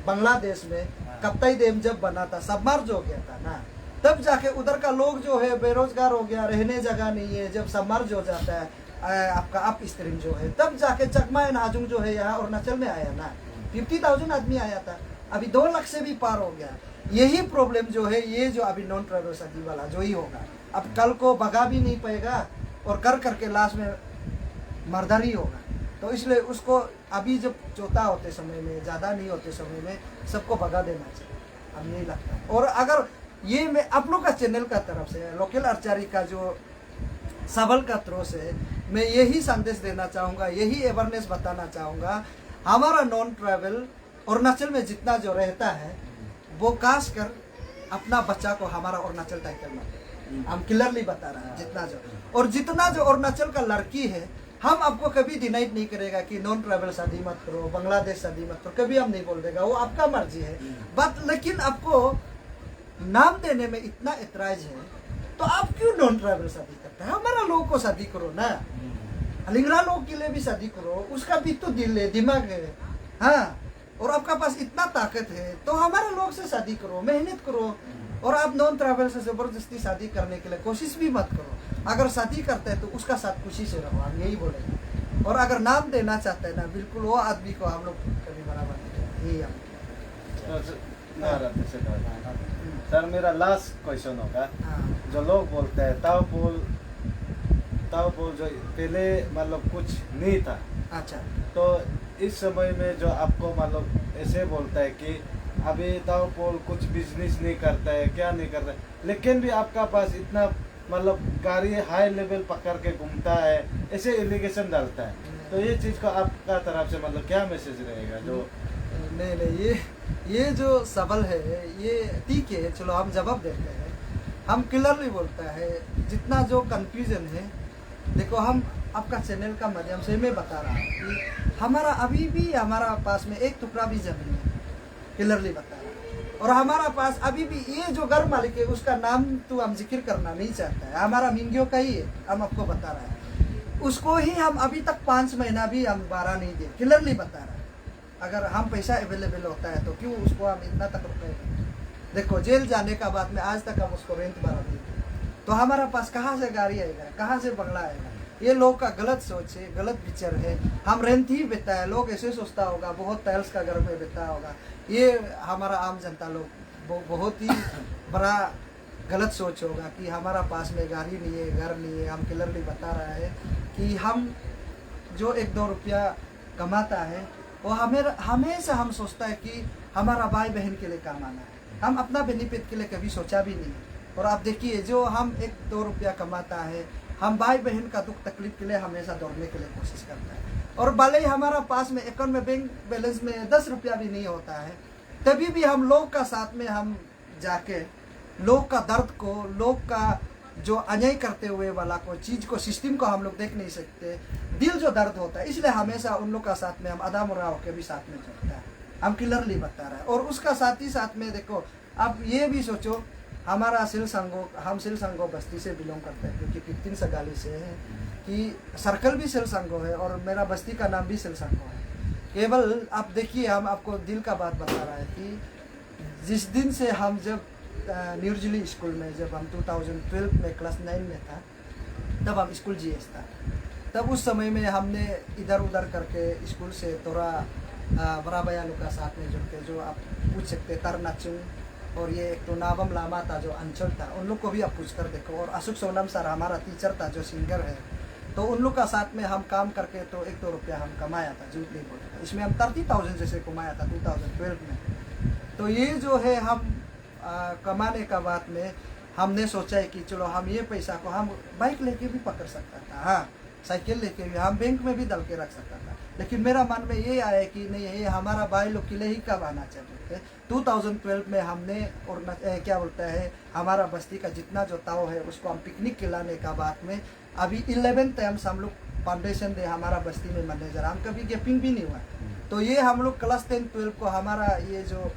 बांग्लादेश में कप्ताई डैम जब बना था, सबमर्ज हो गया था ना, तब जाके उधर का लोग जो है बेरोजगार हो गया, रहने जगह नहीं है। जब सबमर्ज हो जाता है आपका अप स्ट्रीम जो है, तब जाके चकमा एंड हाजुंग जो है यहाँ अरुणाचल में आया ना, 50,000 आदमी आया था, अभी 2 लाख से भी पार हो गया। यही प्रॉब्लम जो है, ये जो अभी नॉन ट्राइबल शादी वाला जो ही होगा, अब कल को भगा भी नहीं पाएगा और कर करके लास्ट में मर्डर ही होगा। तो इसलिए उसको अभी जब चौथा होते समय में, ज़्यादा नहीं होते समय में सबको भगा देना चाहिए, अब नहीं लगता। और अगर ये मैं आप लोग का चैनल का तरफ से, लोकल आर्चरी का जो सबल का थ्रो से मैं यही संदेश देना चाहूँगा, यही अवेयरनेस बताना चाहूँगा, हमारा नॉन ट्रैवल अरुणाचल में जितना जो रहता है वो खास कर अपना बच्चा को हमारा अरुणाचल टाइटल में हम क्लियरली बता रहे हैं जितना जो, और जितना जो अरुणाचल का लड़की है हम आपको कभी डिनाइट नहीं करेगा कि नॉन ट्राइबल शादी मत करो, बांग्लादेश शादी मत करो, कभी हम नहीं बोल देगा, वो आपका मर्जी है। बट लेकिन आपको नाम देने में इतना ऐतराज है तो आप क्यों नॉन ट्राइबल शादी करते हैं? हमारा लोगों को शादी करो ना, लिंगरा लोग के लिए भी शादी करो, उसका भी तो दिल है, दिमाग है, हाँ, और आपका पास इतना ताकत है तो हमारे लोग से शादी करो, मेहनत करो। और आप नॉन ट्रैवल से जबरदस्ती शादी करने के लिए कोशिश भी मत करो। अगर शादी करते हैं तो उसका साथ खुशी से रहो, हम यही बोलेंगे। और अगर नाम देना चाहते हैं ना, बिल्कुल वो आदमी को हम लोग कभी बराबर नहीं करेंगे, यही हम। सर मेरा लास्ट क्वेश्चन होगा, हाँ। जो लोग बोलते हैं ताओपुल जो पहले मतलब कुछ नहीं था, अच्छा, तो इस समय में जो आपको मतलब ऐसे बोलता है कि अभी ताओपुल कुछ बिजनेस नहीं करता है, क्या नहीं करता है, लेकिन भी आपका पास इतना मतलब गाड़ी हाई लेवल पकड़ के घूमता है, ऐसे एलिगेशन डालता है, तो ये चीज़ को आपका तरफ से मतलब क्या मैसेज रहेगा? जो नहीं, ये जो सवाल है ये ठीक है, चलो हम जवाब देते हैं। हम क्लियरली बोलता है, जितना जो कंफ्यूजन है, देखो हम आपका चैनल का माध्यम से मैं बता रहा हूँ कि हमारा अभी भी हमारा पास में एक टुकड़ा भी जमीन है, क्लियरली बता रहा हूँ। और हमारा पास अभी भी ये जो घर मालिक है उसका नाम तो हम जिक्र करना नहीं चाहता है, हमारा मिंगियो का ही है, हम आपको बता रहे हैं। उसको ही हम अभी तक 5 महीना भी हम बारह नहीं दे, क्लियरली बता रहा है। अगर हम पैसा अवेलेबल होता है तो क्यों उसको हम इतना तक रुकेंगे? देखो जेल जाने का बाद में आज तक हम उसको रेंट भरा नहीं दिए, तो हमारा पास कहाँ से गाड़ी आएगा, कहाँ से बंगला आएगा? ये लोग का गलत सोच है, गलत विचार है। हम रेंट ही बेता है, लोग ऐसे सोचता होगा बहुत टाइल्स का घर में बेता होगा, ये हमारा आम जनता लोग बहुत ही बड़ा गलत सोच होगा कि हमारा पास में गाड़ी नहीं है, घर नहीं है। हम क्लियरली बता रहा है कि हम जो 1-2 रुपया कमाता है वो हमेशा हम सोचता है कि हमारा भाई बहन के लिए काम आना है, हम अपना बेनिफिट के लिए कभी सोचा भी नहीं। और आप देखिए जो हम 1-2 रुपया कमाता है, हम भाई बहन का दुख तकलीफ के लिए हमेशा दौड़ने के लिए कोशिश करता है। और भले ही हमारा पास में अकाउंट में बैंक बैलेंस में 10 रुपया भी नहीं होता है, तभी भी हम लोग का साथ में हम जाके लोग का दर्द को, लोग का जो अन्याय करते हुए वाला को चीज़ को, सिस्टम को हम लोग देख नहीं सकते, दिल जो दर्द होता है, इसलिए हमेशा उन लोग का साथ में हम आधा मुरा होकर भी साथ में चलता है। हम क्लियरली बता रहे हैं। और उसका साथ ही साथ में देखो, आप ये भी सोचो, हमारा हम सिल संगो बस्ती से बिलोंग करते हैं, क्योंकि 15 सगाली से है कि सर्कल भी सिल संगो है और मेरा बस्ती का नाम भी सिल संगो है। केवल आप देखिए, हम आपको दिल का बात बता रहा है कि जिस दिन से हम जब न्यूजली स्कूल में, जब हम 2012 में क्लास 9 में था, तब हम स्कूल GS था, तब उस समय में हमने इधर उधर करके स्कूल से थोड़ा बड़ा भैया लोग का साथ में जुड़ के, जो आप पूछ सकते तरनाचुंग और ये एक तो नाबम लामा था जो अंचल था, उन लोग को भी आप पूछ कर देखो। और अशोक सोनम सर हमारा टीचर था जो सिंगर है, तो उन लोग का साथ में हम काम करके तो 1-2 रुपया हम कमाया था, झूठ नहीं बोलता। इसमें हम 30,000 जैसे कमाया था 2012 में। तो ये जो है हम कमाने का बाद में हमने सोचा है कि चलो हम ये पैसा को हम बाइक लेके भी पकड़ सकता था, हाँ, साइकिल लेके भी, हम बैंक में भी डाल के रख सकता था। लेकिन मेरा मन में ये आया कि नहीं, ये हमारा भाई लोग के लिए ही कब आना चाहिए। 2012 में हमने, और क्या बोलता है, हमारा बस्ती का जितना जो ताव है उसको हम पिकनिक खिलाने का बाद में अभी 11 टाइम्स हम लोग फाउंडेशन दे हमारा बस्ती में मैनेजर, हम कभी गैपिंग भी नहीं हुआ। तो ये हम लोग क्लास 10-12 को हमारा ये जो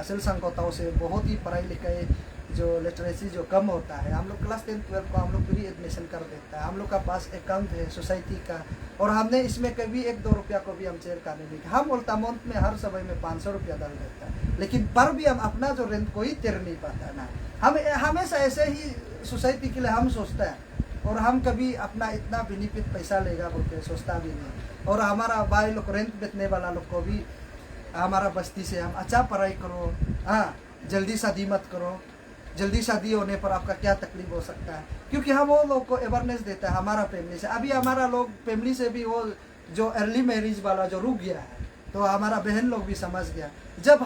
सिल संगोताओं से बहुत ही पढ़ाई लिखाई जो लिटरेसी जो कम होता है, हम लोग क्लास 10-12 को हम लोग फ्री एडमिशन कर देता है। हम लोग का पास अकाउंट है सोसाइटी का, और हमने इसमें कभी 1-2 रुपया को भी हम चेयर का नहीं लिखा। हम उल्टा मंथ में हर समय में 500 रुपया डाल देता है, लेकिन पर भी हम अपना जो रेंट कोई तेर नहीं पाता ना। हम हमेशा ऐसे ही सोसाइटी के लिए हम सोचता है, और हम कभी अपना इतना बेनिफिट पैसा लेगा बोल के सोचता भी नहीं। और हमारा भाई लोग रेंट बेचने वाला लोग को भी हमारा बस्ती से हम अच्छा पढ़ाई करो, हाँ, जल्दी शादी मत करो, जल्दी शादी होने पर आपका क्या तकलीफ हो सकता है, क्योंकि हम वो लोग को अवेयरनेस देता है हमारा फैमिली से। अभी हमारा लोग फैमिली से भी वो जो अर्ली मैरिज वाला जो रुक गया है, तो हमारा बहन लोग भी समझ गया। जब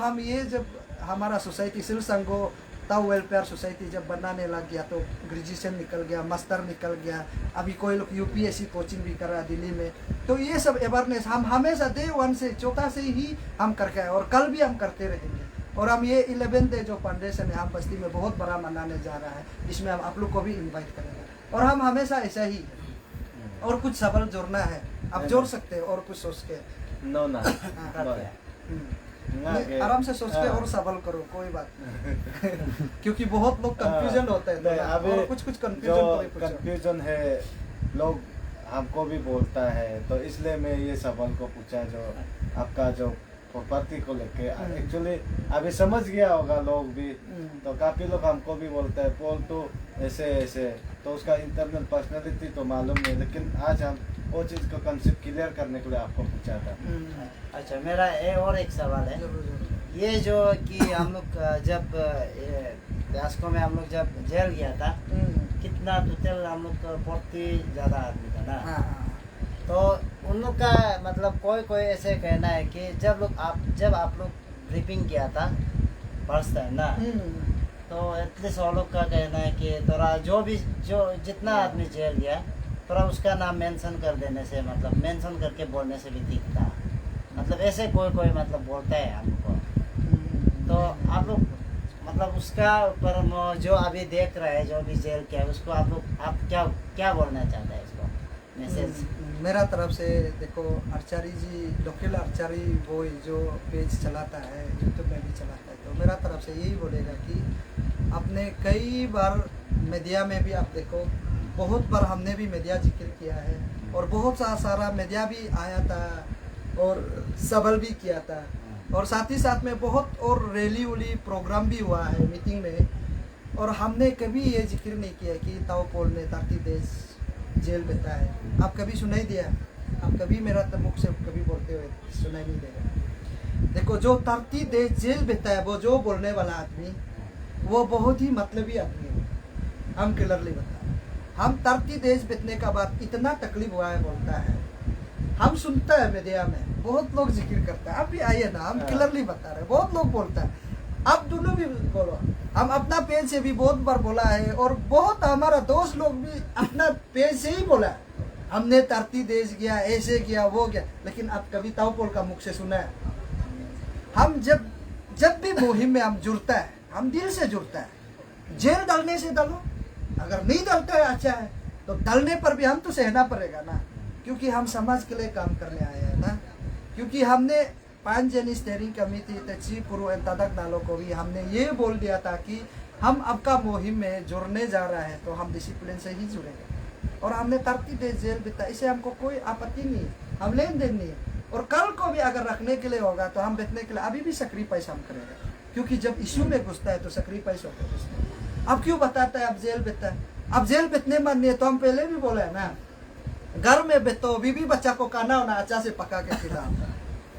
हमारा सोसाइटी सिल संगो ताऊ वेलफेयर सोसाइटी जब बनाने लग गया तो ग्रेजुएशन निकल गया, मास्टर निकल गया, अभी कोई लोग यूपीएससी कोचिंग भी कर रहा है दिल्ली में। तो ये सब अवेयरनेस हम हमेशा डे वन से चौथा से ही हम करके आए और कल भी हम करते रहेंगे। और हम ये 11th डे जो फाउंडेशन है हम बस्ती में बहुत बड़ा मनाने जा रहा है, इसमें हम आप लोग को भी इन्वाइट करेंगे। और हम हमेशा ऐसा ही है। और कुछ सवाल जोड़ना है आप जोड़ सकते हैं और कुछ सोच के नो ना नहीं, आराम से सोच के और सवाल करो, कोई बात नहीं। क्योंकि बहुत लोग कंफ्यूजन होते हैं, तो अभी और कुछ जो कंफ्यूजन है लोग हमको भी बोलता है, तो इसलिए मैं ये सवाल को पूछा जो आपका जो प्रॉपर्टी को लेके। एक्चुअली अभी समझ गया होगा लोग भी, तो काफी लोग हमको भी बोलते हैं बोल तो ऐसे ऐसे, तो उसका इंटरनल पर्सनालिटी तो मालूम नहीं, लेकिन आज हम वो चीज़ को कंसेप्ट क्लियर करने के लिए आपको पूछा था। अच्छा, मेरा और एक सवाल है, ये जो कि हम लोग जब प्यास्को में हम लोग जब जेल गया था, कितना टोटल हम लोग बहुत ही ज़्यादा आदमी था ना। तो उन लोग का मतलब कोई ऐसे कहना है कि जब आप लोग ब्रीफिंग किया था फर्स्ट टाइम ना, तो एटलीस्ट वो लोग का कहना है कि थोड़ा जो जितना आदमी जेल गया थोड़ा उसका नाम मेंशन कर देने से, मतलब मेंशन करके बोलने से भी दिखता, मतलब ऐसे कोई मतलब बोलता है हमको। तो आप लोग मतलब उसका ऊपर जो अभी देख रहा है, जो भी जेल किया है, उसको आप क्या बोलना चाहते हैं इसको मैसेज? मेरा तरफ से देखो, आचार्य जी लोकल आचार्य बॉय जो पेज चलाता है, यूट्यूब में भी चलाता है, तो मेरा तरफ से यही बोलेगा कि आपने कई बार मीडिया में भी आप देखो, बहुत बार हमने भी मीडिया जिक्र किया है और बहुत सारा मीडिया भी आया था और सवाल भी किया था, और साथ ही साथ में बहुत और रैली उली प्रोग्राम भी हुआ है मीटिंग में, और हमने कभी ये जिक्र नहीं किया कि ताओपोल ने 30 देश जेल बिता है। आप कभी सुनाई दिया? आप कभी मेरा मुख से कभी बोलते हुए सुनाई नहीं देगा। देखो, जो 30 देश जेल बिता है, वो जो बोलने वाला आदमी वो बहुत ही मतलबी आदमी है। हम क्लियरली बता, हम 30 देश बितने का बाद इतना तकलीफ हुआ है बोलता है, हम सुनता है मीडिया में, बहुत लोग जिक्र करता है। अब भी आइए ना, हम क्लियरली बता रहे हैं, बहुत लोग बोलता है। अब दोनों भी बोलो, हम अपना पेज से भी बहुत बार बोला है और बहुत हमारा दोस्त लोग भी अपना पेज से ही बोला है, हमने 30 देश गया, ऐसे किया, वो गया। लेकिन अब कभी ताओपोल का मुख से सुना है? हम जब भी मुहिम में हम जुड़ता है, हम दिल से जुड़ता है। जेल डालने से डालो, अगर नहीं डालता है अच्छा है, तो डालने पर भी हम तो सहना पड़ेगा ना, क्योंकि हम समाज के लिए काम करने आए हैं ना। क्योंकि हमने 5 जनी स्टेयरिंग कमेटी तची पुरु तदक नालों को भी हमने ये बोल दिया था कि हम आपका मुहिम में जुड़ने जा रहा है, तो हम डिसिप्लिन से ही जुड़ेंगे। और हमने 30 देश जेल बिता, इसे हमको कोई आपत्ति नहीं है, हम लेन देन नहीं है। और कल को भी अगर रखने के लिए होगा तो हम बेचने के लिए अभी भी सेक्रीफाइस हम करेंगे, क्योंकि जब इश्यू में घुसता है तो सेक्रीफाइस होता है। अब क्यों बताता है अब जेल बेचता है? अब जेल बेचने माननी है तो हम पहले भी बोले है ना, घर में बेचो, बीबी बच्चा को खाना होना अच्छा से पका के खिलाओ,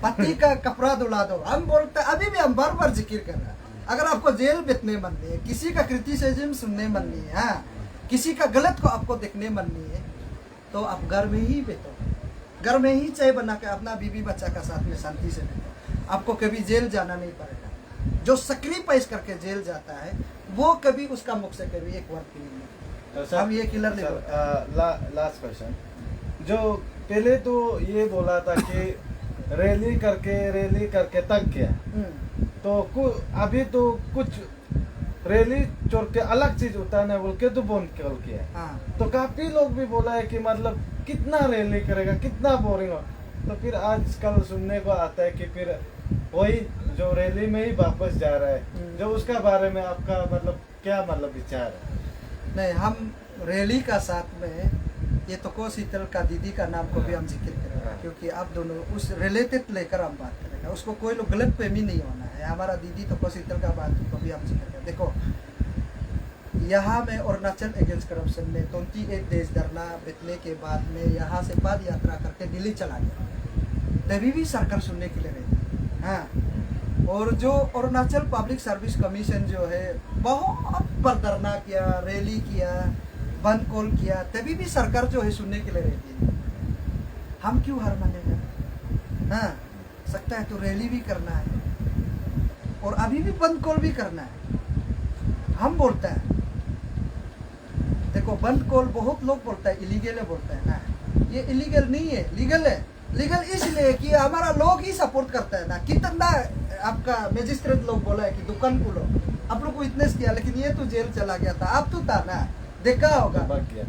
पति का कपड़ा धुला दो। हम बोलते अभी भी हम बार बार जिक्र कर रहे हैं, अगर आपको जेल बेचने मन नहीं है, किसी का क्रिटिसिज्म सुनने मन नहीं है, हाँ, किसी का गलत को आपको देखने मन नहीं है, तो आप घर में ही बेचो, घर में ही चाय बना के अपना बीबी बच्चा का साथ में शांति से बेचो। आपको कभी जेल जाना नहीं पड़ेगा। जो सेक्रीफाइस करके जेल जाता है वो कभी उसका मुख से कभी एक वर्ड नहीं है। हम ये क्लियर नहीं बोलते। लास्ट क्वेश्चन, जो पहले तो ये बोला था कि रैली करके तक गया, तो अभी तो कुछ रैली छोड़ के अलग चीज उतारने बोल के तो बंद कर किया। हाँ। तो काफी लोग भी बोला है कि मतलब कितना रैली करेगा, कितना बोरिंग हो। तो फिर आजकल सुनने को आता है कि फिर वही जो रैली में ही वापस जा रहा है, जो उसका बारे में आपका मतलब क्या मतलब विचार है? नहीं, हम रैली का साथ में ये तो को शीतल का दीदी का नाम को भी हम जिक्र करेंगे, क्योंकि आप दोनों उस रिलेटेड लेकर हम बात करेंगे, उसको कोई लोग गलत फहमी नहीं होना है। हमारा दीदी तो को शीतल का बात को भी हम जिक्र करेंगे। देखो, यहाँ में अरुणाचल अगेंस्ट करप्शन में 28 देश धरना बितने के बाद में यहाँ से पद यात्रा करके दिल्ली चला गया, तभी भी सरकार सुनने के लिए रहती। हाँ, और जो अरुणाचल पब्लिक सर्विस कमीशन जो है बहुत बार धरना किया, रैली किया, बंद कॉल किया, तभी भी सरकार जो है सुनने के लिए रहती है। हम क्यों हार मानेगा? हाँ, सकता है तो रैली भी करना है और अभी भी बंद कॉल भी करना है। हम बोलते हैं, देखो बंद कॉल बहुत लोग बोलता है इलीगल है, बोलता है ना, ये इलीगल नहीं है, लीगल है। लीगल इसलिए कि हमारा लोग ही सपोर्ट करता है ना। कितना आपका मजिस्ट्रेट लोग बोला है कि दुकान खोलो, आप लोग को विटनेस किया, लेकिन ये तो जेल चला गया था, आप तो था ना, देखा होगा। भाग गया।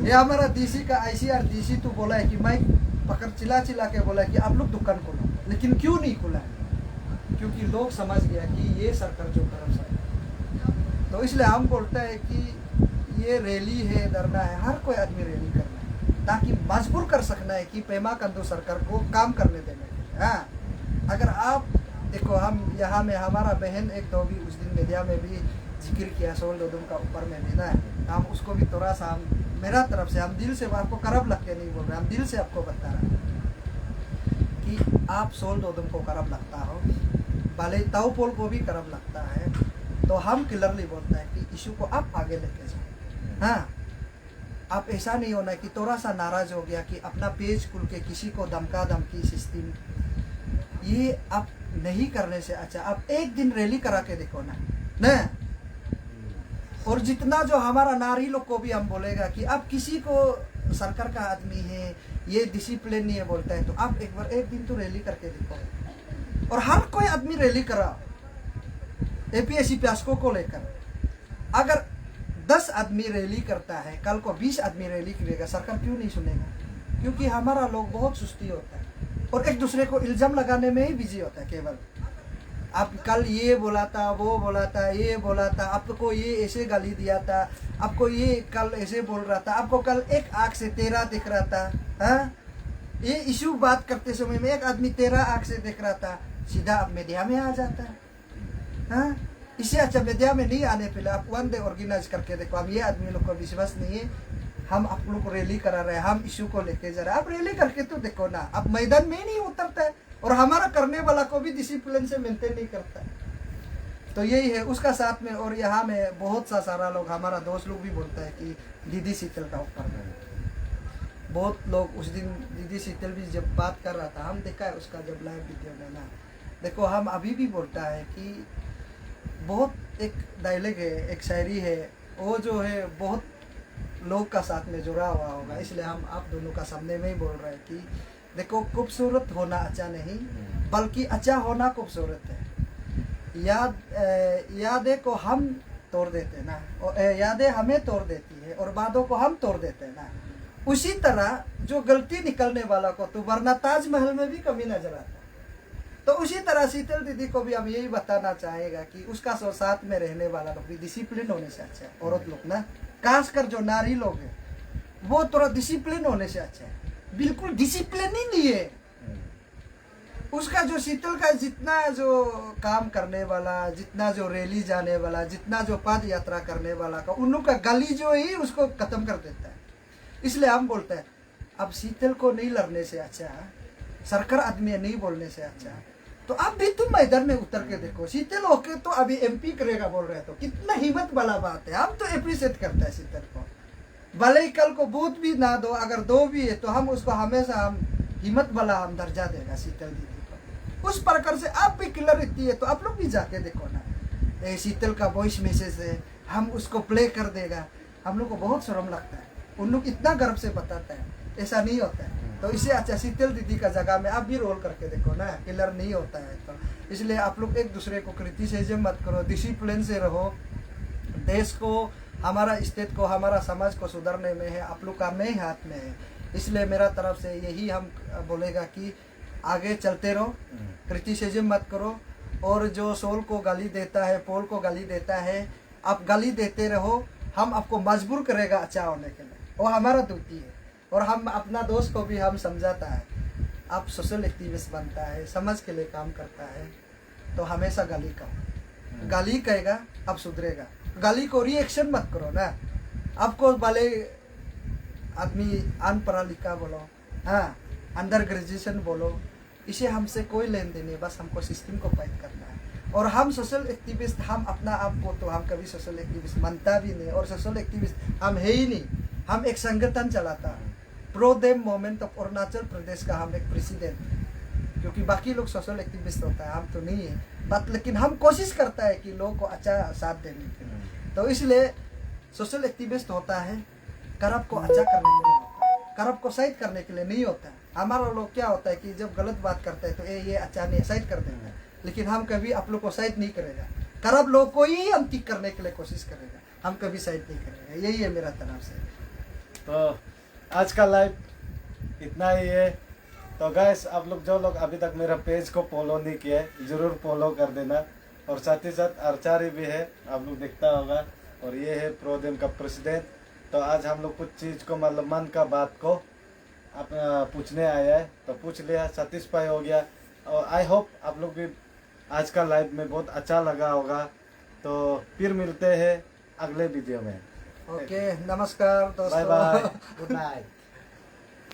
ये हमारा डीसी का ICR डीसी तो बोला है कि माइक पकड़ चिल्ला चिल्ला के बोला है कि आप लोग दुकान खोलो, लेकिन क्यों नहीं खोला है? क्योंकि लोग समझ गया कि ये सरकार जो करप्शन है। तो इसलिए हम बोलते हैं कि ये रैली है, धरना है, हर कोई आदमी रैली करना है, ताकि मजबूर कर सकना है कि पेमा कंदू सरकार को काम करने देने के लिए। हाँ, अगर आप देखो, हम यहाँ में हमारा बहन एक दो भी उस दिन मीडिया में भी जिक्र किया सोल दोदुम का ऊपर में भी ना, हम उसको भी थोड़ा सा, हम मेरा तरफ से, हम दिल से आपको करब लग के नहीं बोल रहे, हम दिल से आपको बता रहे हैं कि आप सोल दोदुम को करब लगता हो, भले ताऊपोल को भी करब लगता है, तो हम क्लियरली बोलते हैं कि इशू को आप आगे लेके जाओ। हाँ, आप ऐसा नहीं होना कि थोड़ा सा नाराज हो गया कि अपना पेज खुल के किसी को धमका धमकी सिस्टम, ये आप नहीं करने से अच्छा आप एक दिन रैली करा के देखो ना। और जितना जो हमारा नारी लोग को भी हम बोलेगा कि आप किसी को सरकार का आदमी है, ये डिसिप्लिन नहीं है बोलता है, तो आप एक बार एक दिन तो रैली करके देखो। और हर कोई आदमी रैली करा APSC प्यास्को को लेकर। अगर 10 आदमी रैली करता है, कल को 20 आदमी रैली करेगा, सरकार क्यों नहीं सुनेगा? क्योंकि हमारा लोग बहुत सुस्ती होता है और एक दूसरे को इल्जाम लगाने में ही बिजी होता है। केवल आप कल ये बोला था, वो बोला था, ये बोला था, आपको ये ऐसे गाली दिया था, आपको ये कल ऐसे बोल रहा था, आपको कल एक आँख से 13 दिख रहा था। हाँ, ये इशू बात करते समय में एक आदमी 13 आँख से देख रहा था, सीधा अब मीडिया में आ जाता है। हाँ, इससे अच्छा मीडिया में नहीं आने पहले आप वन डे ऑर्गेनाइज करके देखो। अब ये आदमी लोग को विश्वास नहीं है, हम आप लोग को रैली करा रहे हैं, हम इशू को लेके जा रहे हैं, आप रैली करके तो देखो ना। अब मैदान में ही नहीं उतरता है और हमारा करने वाला को भी डिसिप्लिन से मेंटेन नहीं करता है। तो यही है उसका साथ में। और यहाँ में बहुत सा सारा लोग, हमारा दोस्त लोग भी बोलता है कि दीदी शीतल का ऊपर में बहुत लोग, उस दिन दीदी शीतल भी जब बात कर रहा था, हम देखा है उसका जब लाइव वीडियो में ना, देखो हम अभी भी बोलता है कि बहुत एक डायलॉग है, एक शायरी है, वो जो है बहुत लोग का साथ में जुड़ा हुआ होगा। इसलिए हम आप दोनों का सामने में ही बोल रहे हैं कि देखो, खूबसूरत होना अच्छा नहीं, बल्कि अच्छा होना खूबसूरत है। यादें को हम तोड़ देते हैं ना, और यादें हमें तोड़ देती है और बातों को हम तोड़ देते हैं ना। उसी तरह जो गलती निकलने वाला को तो वरना ताजमहल में भी कमी नजर आता है। तो उसी तरह शीतल दीदी को भी हम यही बताना चाहेगा कि उसका साथ में रहने वाला लोग भी डिसिप्लिन होने से अच्छा है। औरत लोग ना, खासकर जो नारी लोग हैं, वो थोड़ा डिसिप्लिन होने से अच्छा है। बिल्कुल डिसिप्लिन ही नहीं है उसका। जो शीतल का जितना जो काम करने वाला, जितना जो रैली जाने वाला, जितना जो पद यात्रा करने वाला का, उन लोग का गली जो ही उसको खत्म कर देता है। इसलिए हम बोलते हैं अब शीतल को नहीं लड़ने से अच्छा, सरकार आदमी नहीं बोलने से अच्छा, तो आप भी तुम मैदान में उतर के देखो। शीतल होके तो अभी MP करेगा बोल रहे, तो कितना हिम्मत वाला बात है। हम तो अप्रिशिएट करते हैं शीतल को, भले ही कल को बूथ भी ना दो, अगर दो भी है तो हम उसको हमेशा हम हिम्मत वाला हम दर्जा देगा शीतल दीदी को। उस प्रकार से आप भी क्लियर रहती है, तो आप लोग भी जाके देखो ना, शीतल का वॉइस मैसेज है, हम उसको प्ले कर देगा। हम लोग को बहुत शर्म लगता है, उन लोग इतना गर्व से बताते हैं, ऐसा नहीं होता है। तो इससे अच्छा शीतल दीदी का जगह में आप भी रोल करके देखो ना, क्लियर नहीं होता है। तो इसलिए आप लोग एक दूसरे को क्रिटिसाइज्म मत करो, डिसिप्लिन से रहो। देश को, हमारा स्टेट को, हमारा समाज को सुधारने में है, आप लोग का में हाथ में है। इसलिए मेरा तरफ से यही हम बोलेगा कि आगे चलते रहो, क्रिटिसिज्म मत करो। और जो सोल को गाली देता है, पोल को गाली देता है, आप गाली देते रहो, हम आपको मजबूर करेगा अच्छा होने के लिए। वो हमारा ड्यूटी है। और हम अपना दोस्त को भी हम समझाता है, आप सोशल एक्टिविस्ट बनता है, समाज के लिए काम करता है, तो हमेशा गाली कहो, गाली कहेगा अब सुधरेगा। गाली को रिएक्शन मत करो ना। आपको भले आदमी अनपढ़ा लिखा बोलो, हाँ, अंडर ग्रेजुएशन बोलो, इसे हमसे कोई लेन देन नहीं, बस हमको सिस्टम को फाइट करना है। और हम सोशल एक्टिविस्ट, हम अपना आप को तो हम कभी सोशल एक्टिविस्ट मानता भी नहीं, और सोशल एक्टिविस्ट हम है ही नहीं। हम एक संगठन चलाता है, pro them movement of Arunachal Pradesh का हम एक प्रेसिडेंट, क्योंकि बाकी लोग सोशल एक्टिविस्ट होता है, हम तो नहीं है। बट लेकिन हम कोशिश करता है कि लोगों को अच्छा साथ देने के लिए। तो इसलिए सोशल एक्टिविस्ट होता है करप को अच्छा करने के लिए होता है, करप को साइड करने के लिए नहीं होता है। हमारा लोग क्या होता है कि जब गलत बात करते हैं तो ये अच्छा नहीं साइड कर देता है, लेकिन हम कभी आप लोग को साइड नहीं करेगा। करप लोग को ही हम ठीक करने के लिए कोशिश करेगा, हम कभी साइड नहीं करेगा। यही है मेरा तरफ से। तो आज का लाइव इतना ही है। तो गाइस आप लोग जो लोग अभी तक मेरा पेज को फॉलो नहीं किया है ज़रूर फॉलो कर देना। और साथ ही साथ आर्चरी भी है, आप लोग देखता होगा। और ये है प्रोदेम का प्रेसिडेंट। तो आज हम लोग कुछ चीज़ को मतलब मन का बात को अपना पूछने आया है, तो पूछ लिया, सेटिस्फाई हो गया। और आई होप आप लोग भी आज का लाइव में बहुत अच्छा लगा होगा। तो फिर मिलते हैं अगले वीडियो में। ओके, नमस्कार दोस्तों। Bye bye, good night.